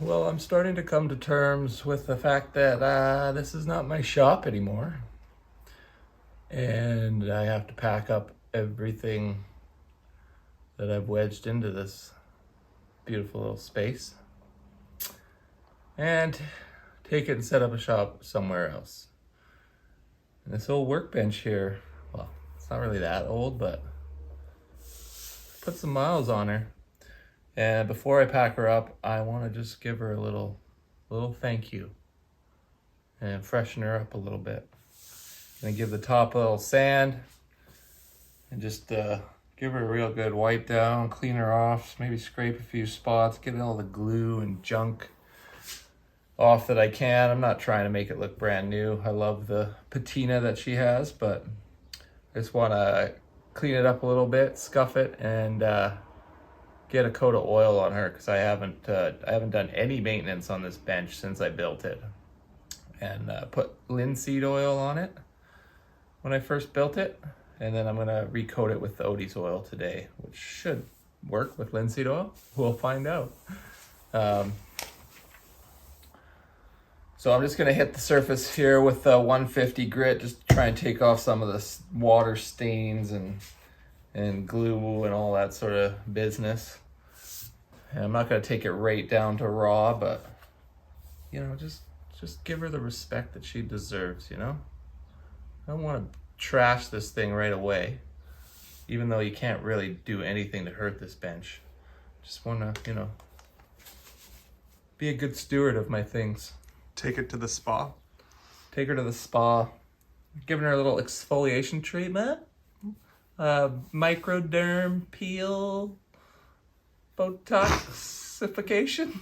Well, I'm starting to come to terms with the fact that this is not my shop anymore. And I have to pack up everything that I've wedged into this beautiful little space and take it and set up a shop somewhere else. And this old workbench here, well, it's not really that old, but put some miles on her. And before I pack her up, I want to just give her a little thank you and freshen her up a little bit. And give the top a little sand and just give her a real good wipe down, clean her off, maybe scrape a few spots, get all the glue and junk off that I can. I'm not trying to make it look brand new. I love the patina that she has, but I just want to clean it up a little bit, scuff it, and get a coat of oil on her because I haven't done any maintenance on this bench since I built it. And put linseed oil on it when I first built it, and then I'm gonna recoat it with the Odies oil today, which should work with linseed oil. We'll find out. So I'm just gonna hit the surface here with the 150 grit, just try and take off some of the water stains and glue and all that sort of business. And I'm not gonna take it right down to raw, but you know, just give her the respect that she deserves, you know? I don't want to trash this thing right away, even though you can't really do anything to hurt this bench. Just want to, you know, be a good steward of my things. Take it to the spa. Take her to the spa, giving her a little exfoliation treatment, microderm peel, Botoxification.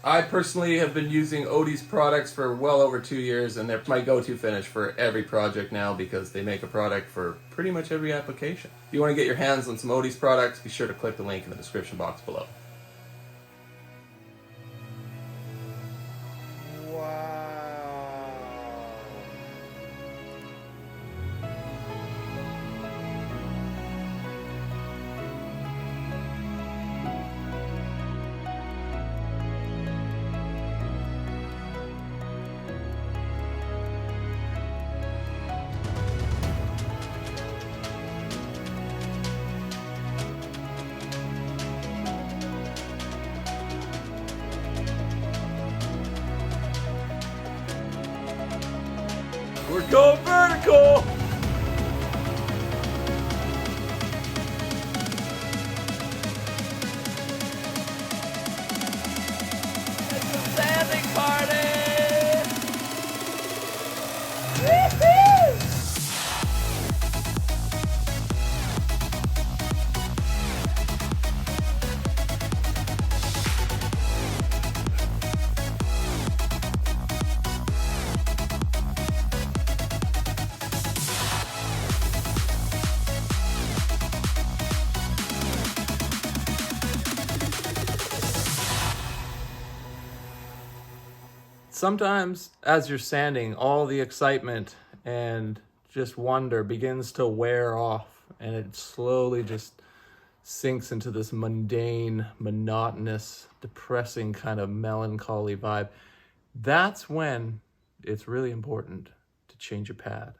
I personally have been using Odie's products for well over 2 years, and they're my go-to finish for every project now because they make a product for pretty much every application. If you want to get your hands on some Odie's products, be sure to click the link in the description box below. We're going vertical! It's a sanding party! Woo-hoo! Sometimes, as you're sanding, all the excitement and just wonder begins to wear off, and it slowly just sinks into this mundane, monotonous, depressing kind of melancholy vibe. That's when it's really important to change your pad.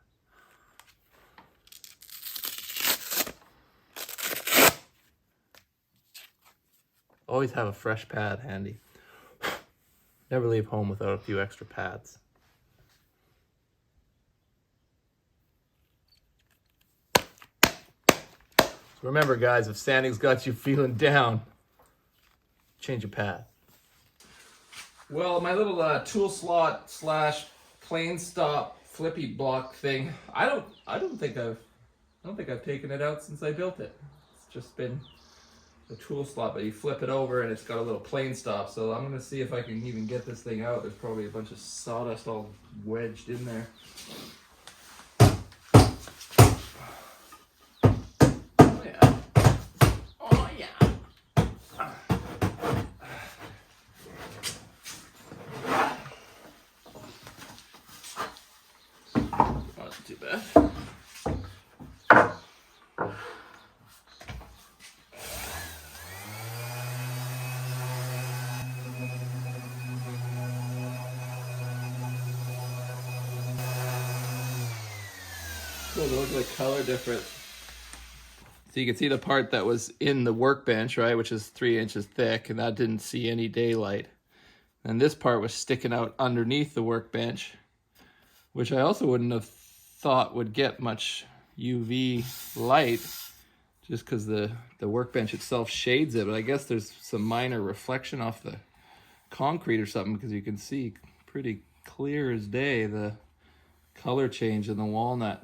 Always have a fresh pad handy. Never leave home without a few extra pads. So remember, guys, if sanding's got you feeling down, change your pad. Well, my little tool slot slash plane stop flippy block thing, I don't think I've taken it out since I built it. It's just been the tool slot, but you flip it over and it's got a little plane stop. So I'm gonna see if I can even get this thing out. There's probably a bunch of sawdust all wedged in there. Oh yeah. Oh yeah. Not too bad. Cool, look at the color difference. So you can see the part that was in the workbench, right, which is 3 inches thick, and that didn't see any daylight. And this part was sticking out underneath the workbench, which I also wouldn't have thought would get much UV light, just because the workbench itself shades it. But I guess there's some minor reflection off the concrete or something, because you can see pretty clear as day the color change in the walnut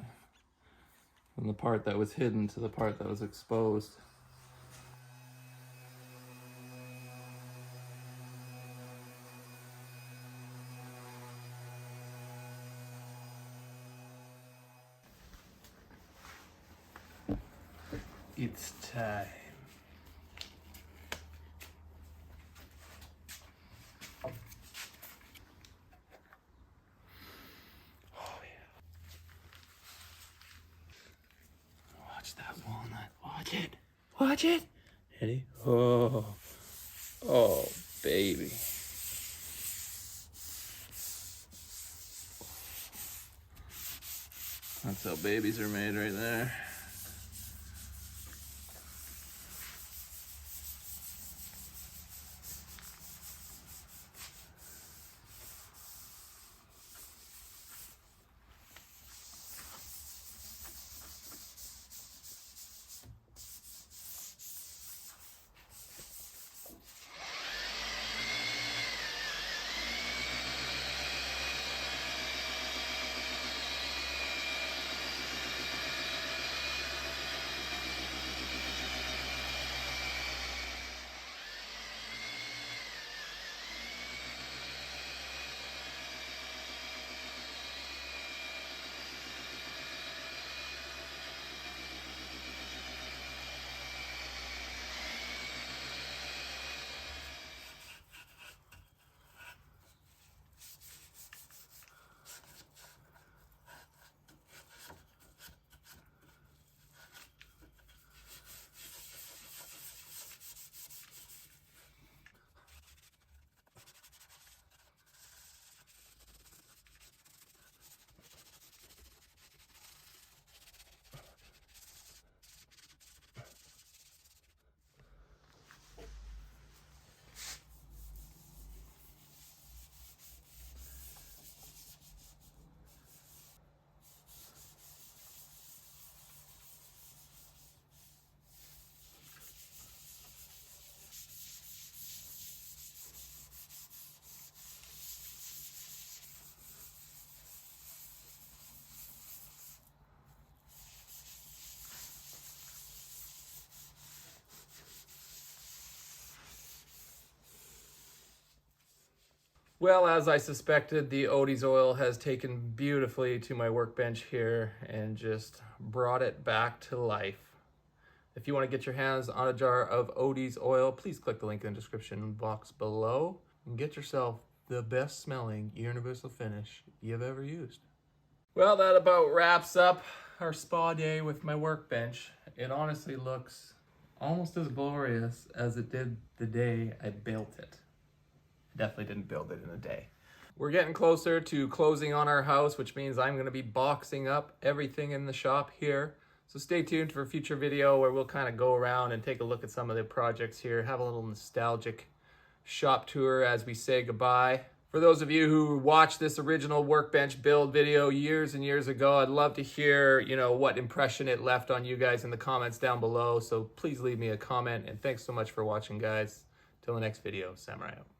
from the part that was hidden to the part that was exposed. It's time. That walnut. Watch it. Watch it. Ready? Oh. Oh, baby. That's how babies are made right there. Well, as I suspected, the Odies oil has taken beautifully to my workbench here and just brought it back to life. If you want to get your hands on a jar of Odies oil, please click the link in the description box below and get yourself the best smelling universal finish you've ever used. Well, that about wraps up our spa day with my workbench. It honestly looks almost as glorious as it did the day I built it. Definitely didn't build it in a day. We're getting closer to closing on our house, which means I'm going to be boxing up everything in the shop here. So stay tuned for a future video where we'll kind of go around and take a look at some of the projects here, have a little nostalgic shop tour as we say goodbye. For those of you who watched this original workbench build video years and years ago, I'd love to hear, what impression it left on you guys in the comments down below. So please leave me a comment, and thanks so much for watching, guys. Till the next video, Samurai out.